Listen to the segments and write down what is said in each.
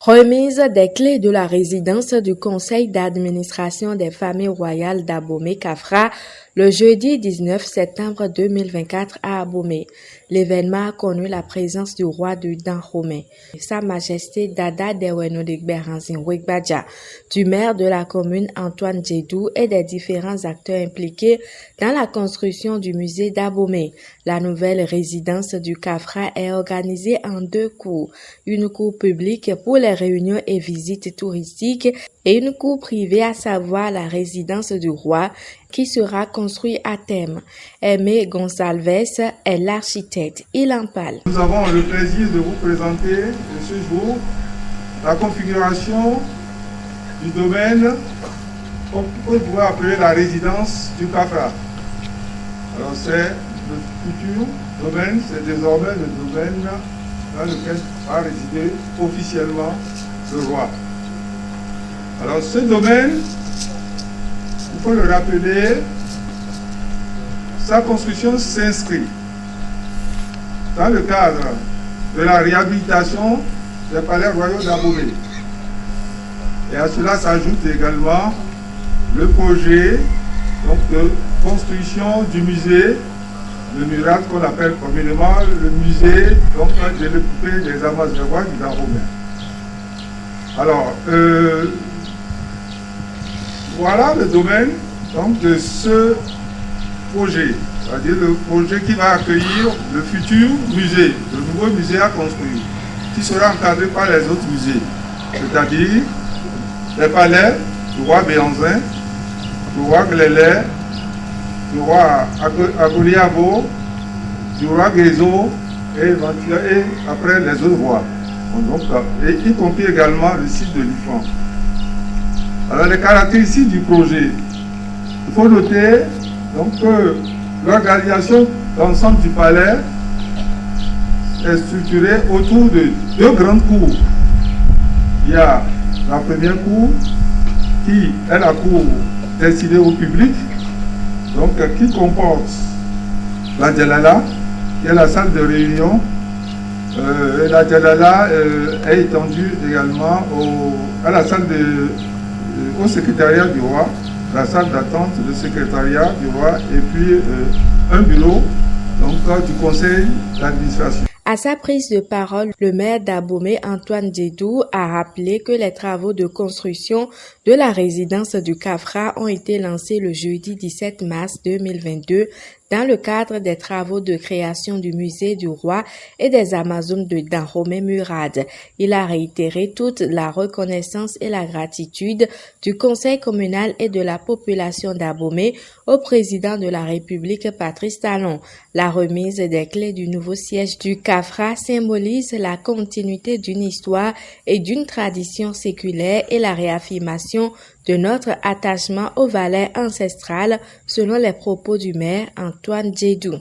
Remise des clés de la résidence du Conseil d'administration des familles royales d'Abomey-Kafra le jeudi 19 septembre 2024 à Abomey. L'événement a connu la présence du roi du Dahomey, Sa Majesté Dada Deweno Degberanzin Wegbadja, du maire de la commune Antoine Djedou et des différents acteurs impliqués dans la construction du musée d'Abomey. La nouvelle résidence du Kafra est organisée en deux cours, une cour publique pour les réunions et visites touristiques et une cour privée, à savoir la résidence du roi, qui sera construite à thème. Aimé Gonsalves est l'architecte. Il en parle. Nous avons le plaisir de vous présenter ce jour la configuration du domaine qu'on pourrait appeler la résidence du Kafra. Alors c'est le futur domaine, c'est désormais le domaine dans lequel va résider officiellement le roi. Alors ce domaine, il faut le rappeler, sa construction s'inscrit dans le cadre de la réhabilitation des palais royaux d'Abomey. Et à cela s'ajoute également le projet de construction du musée, le Murad qu'on appelle communément le musée de l'épopée des Amazones du Dahomey. Alors, voilà le domaine de ce projet, c'est-à-dire le projet qui va accueillir le futur musée, le nouveau musée à construire, qui sera encadré par les autres musées, c'est-à-dire les palais du roi Béanzin, du roi Glélé, du roi Agoliabo, du roi Gézo et après les autres rois. Donc, et y compris également le site de l'IFAN. Alors les caractéristiques du projet, il faut noter que l'organisation d'ensemble du palais est structurée autour de deux grandes cours. Il y a la première cour qui est la cour destinée au public, donc qui comporte la Djalala, qui est la salle de réunion. Et la Djalala est étendue également à la salle au secrétariat du roi, la salle d'attente, le secrétariat du roi et puis un bureau du conseil d'administration. À sa prise de parole, le maire d'Abomey, Antoine Djedou, a rappelé que les travaux de construction de la résidence du Kafra ont été lancés le jeudi 17 mars 2022 dans le cadre des travaux de création du musée du roi et des Amazones de Dahomey Murad. Il a réitéré toute la reconnaissance et la gratitude du conseil communal et de la population d'Abomey au président de la République Patrice Talon. La remise des clés du nouveau siège du Kafra symbolise la continuité d'une histoire et d'une tradition séculaire et la réaffirmation de notre attachement aux valeurs ancestrales, selon les propos du maire Antoine Djedou.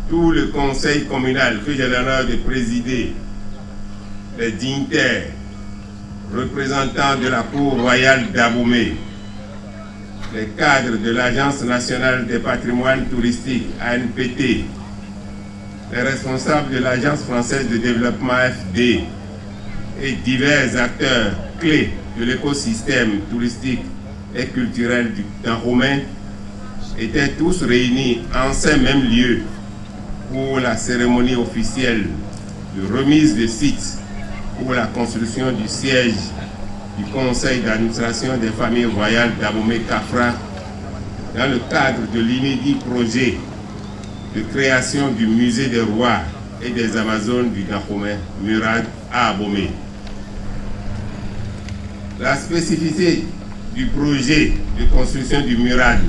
Tout le conseil communal que j'ai l'honneur de présider, les dignitaires, représentants de la cour royale d'Abomey, les cadres de l'Agence nationale des patrimoines touristiques, ANPT, les responsables de l'Agence française de développement FD et divers acteurs clés de l'écosystème touristique et culturel du Dahomey étaient tous réunis en ces mêmes lieux pour la cérémonie officielle de remise de site pour la construction du siège du conseil d'administration des familles royales d'Abomey-Kafra dans le cadre de l'inédit projet de création du musée des rois et des Amazones du Dahomey Murad à Abomey. La spécificité du projet de construction du Murad,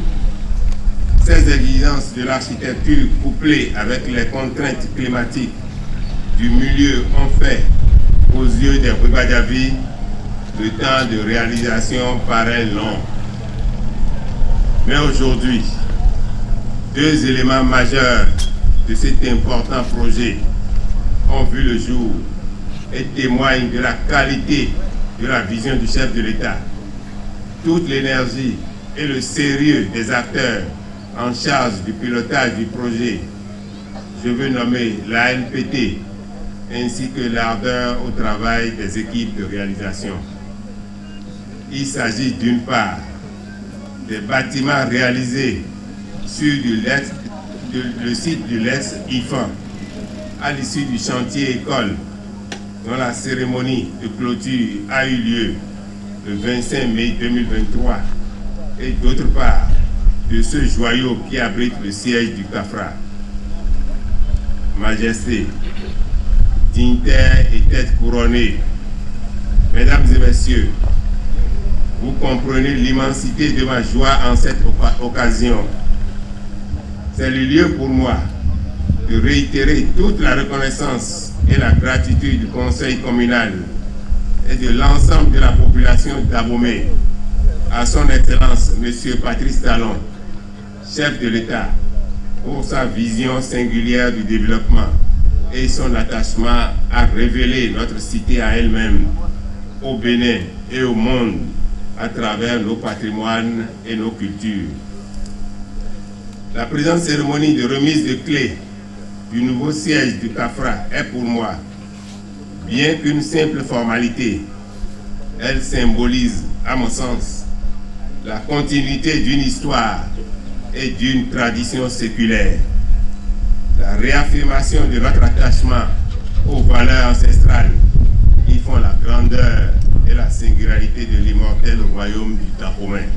ces exigences de l'architecture couplées avec les contraintes climatiques du milieu ont fait, aux yeux des Webadavi, le temps de réalisation paraît long. Mais aujourd'hui, deux éléments majeurs de cet important projet ont vu le jour et témoignent de la qualité de la vision du chef de l'État. Toute l'énergie et le sérieux des acteurs en charge du pilotage du projet, je veux nommer l'ANPT, ainsi que l'ardeur au travail des équipes de réalisation. Il s'agit d'une part des bâtiments réalisés sur le site du l'ex-IFAN à l'issue du chantier école dont la cérémonie de clôture a eu lieu le 25 mai 2023 et d'autre part de ce joyau qui abrite le siège du CAFRA. Majesté, dignitaires et têtes couronnées, Mesdames et Messieurs, vous comprenez l'immensité de ma joie en cette occasion. C'est le lieu pour moi de réitérer toute la reconnaissance et la gratitude du Conseil communal et de l'ensemble de la population d'Abomey à son Excellence M. Patrice Talon, chef de l'État, pour sa vision singulière du développement et son attachement à révéler notre cité à elle-même, au Bénin et au monde à travers nos patrimoines et nos cultures. La présente cérémonie de remise de clés du nouveau siège du CAFRA est pour moi, bien qu'une simple formalité, elle symbolise, à mon sens, la continuité d'une histoire et d'une tradition séculaire, la réaffirmation de notre attachement aux valeurs ancestrales qui font la grandeur et la singularité de l'immortel royaume du Dahomey.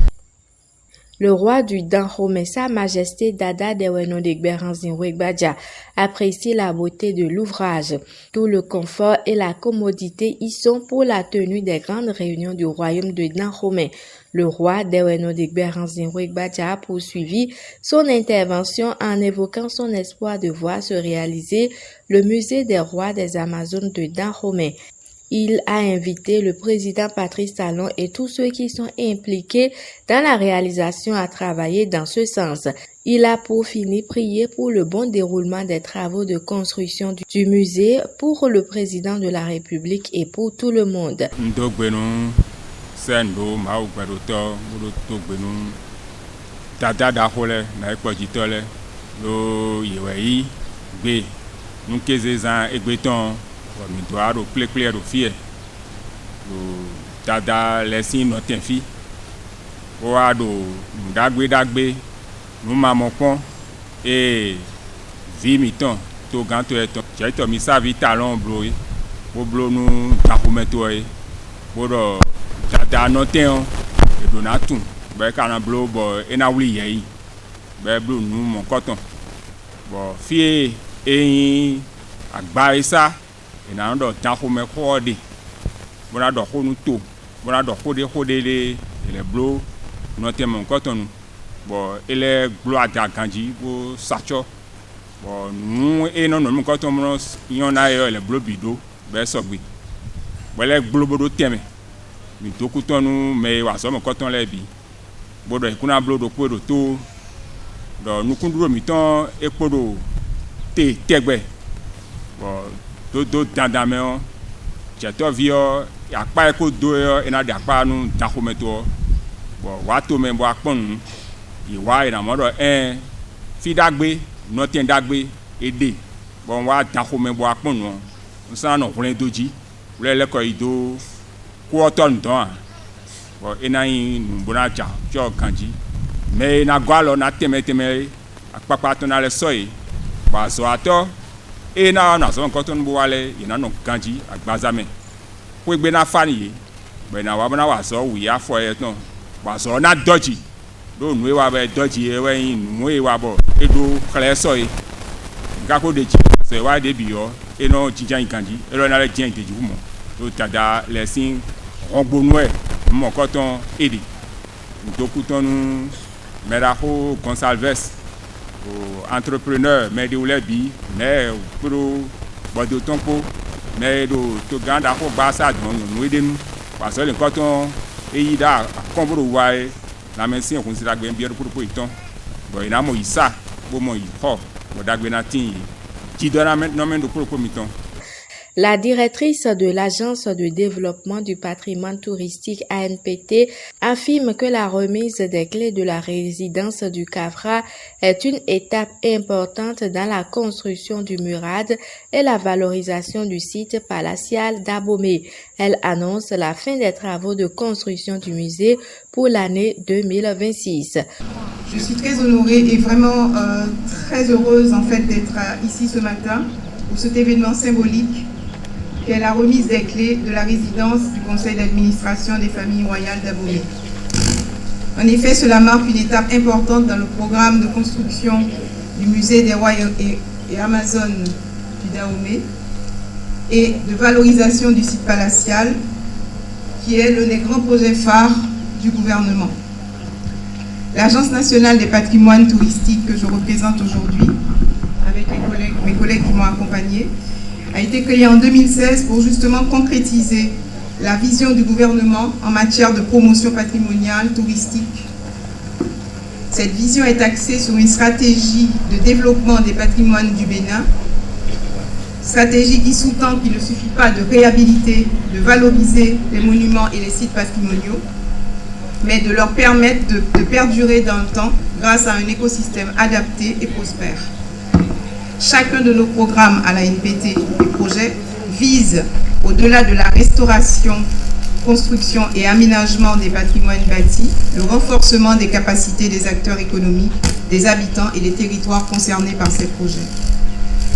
Le roi du Dahomey, Sa Majesté Dada Dewenodegbe Ranzinwe-Gbadja, apprécie la beauté de l'ouvrage. Tout le confort et la commodité y sont pour la tenue des grandes réunions du royaume de Dahomey. Le roi Dewenodegbe Ranzinwe-Gbadja a poursuivi son intervention en évoquant son espoir de voir se réaliser le musée des rois des Amazones de Dahomey. Il a invité le président Patrice Talon et tous ceux qui sont impliqués dans la réalisation à travailler dans ce sens. Il a pour finir prié pour le bon déroulement des travaux de construction du musée pour le président de la République et pour tout le monde. Mi doa do kple do fie do dada lesi no tenfi o wa do dagbe nu mamopon e vi mi ton to ganto eton jeto mi savi talon blo o blo nu takumeto e bodo dada no ten e do na tun be kana blo bo ena wuli yi be blo nu mon koton bo fie eyin agba isa ina ndo Dahomey khode bona do khonu to bona do khode le blo no tem koton bo ele blo ada ganji bo sacho bo nu e no no koton mo yona yo le blo bido be sogbe bo le blo bodo teme mi dokutonu me wa so mo koton le bi bodo ikuna blo do podo to do nukunduro mi ton epodo te tegbe bo do dandame o jeto vio akpa ko do ina de akpa nu Dahomey to bo wa to me bo akpon iwa ina modo fi dagbe no ten dagbe ede bo wa Dahomey bo akpon no nsa no hule doji le ko ido ko ton don bo ina yin bona ja jo kanji me na gwalo na teme akpapa to na le soyi ba so ato e na so koton bo wale ina no kanji agbazame ko gbe na fani be na wa wa so wi afo e ton wa so na doji do nu e wa be doji e we yin nu e wa bo e do kle so e ga ko de ji se wa de bi yo e no jijan kanji e lo na le jin deji mo do tada le sin rogbonu e mo koton edi dokutonu meraho Gonsalves entrepreneur mais de lebi mais pro bodo tonpo mais do to ganda ko basa don no edenu parce le coton eyida akombro wa la mensin ko sira gbe biero pro iton bo ina mo isa bo mo iho bo dagbe na tin ji dona no men do pro miton. La directrice de l'Agence de développement du patrimoine touristique ANPT affirme que la remise des clés de la résidence du CAFRA est une étape importante dans la construction du Murad et la valorisation du site palatial d'Abomey. Elle annonce la fin des travaux de construction du musée pour l'année 2026. Je suis très honorée et vraiment très heureuse en fait d'être ici ce matin pour cet événement symbolique qui est la remise des clés de la résidence du conseil d'administration des familles royales d'Abomey. En effet, cela marque une étape importante dans le programme de construction du musée des rois et amazones du Dahomey et de valorisation du site palatial qui est l'un des grands projets phares du gouvernement. L'Agence nationale des patrimoines touristiques que je représente aujourd'hui, avec mes collègues qui m'ont accompagné, a été créée en 2016 pour justement concrétiser la vision du gouvernement en matière de promotion patrimoniale touristique. Cette vision est axée sur une stratégie de développement des patrimoines du Bénin, stratégie qui sous-tend qu'il ne suffit pas de réhabiliter, de valoriser les monuments et les sites patrimoniaux, mais de leur permettre de perdurer dans le temps grâce à un écosystème adapté et prospère. Chacun de nos programmes à la NPT et projets vise, au-delà de la restauration, construction et aménagement des patrimoines bâtis, le renforcement des capacités des acteurs économiques, des habitants et des territoires concernés par ces projets.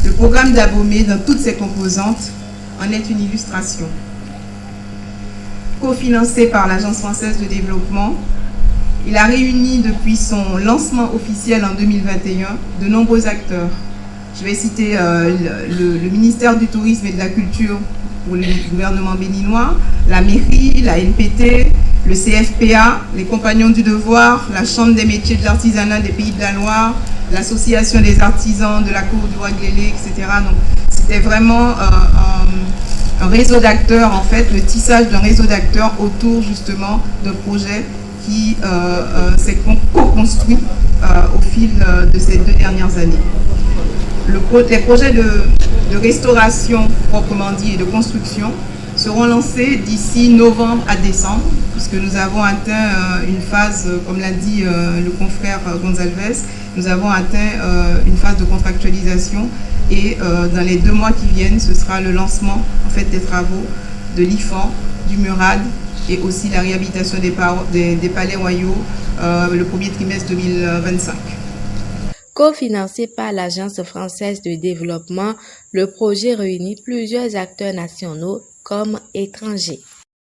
Le programme d'Abomey, dans toutes ses composantes, en est une illustration. Cofinancé par l'Agence française de développement, il a réuni depuis son lancement officiel en 2021 de nombreux acteurs. Je vais citer le ministère du Tourisme et de la Culture pour le gouvernement béninois, la mairie, la NPT, le CFPA, les Compagnons du Devoir, la Chambre des métiers de l'artisanat des Pays de la Loire, l'Association des artisans de la Cour du Roi Glélé, etc. Donc, c'était vraiment un réseau d'acteurs, en fait, le tissage d'un réseau d'acteurs autour justement d'un projet qui s'est co-construit au fil de ces 2 dernières années. Les projets de restauration, proprement dit, et de construction seront lancés d'ici novembre à décembre, puisque nous avons atteint une phase, comme l'a dit le confrère Gonzalez, nous avons atteint une phase de contractualisation et dans les 2 mois qui viennent, ce sera le lancement en fait, des travaux de l'IFAN, du Murad et aussi la réhabilitation des palais royaux le premier trimestre 2025. Cofinancé par l'Agence française de développement, le projet réunit plusieurs acteurs nationaux comme étrangers.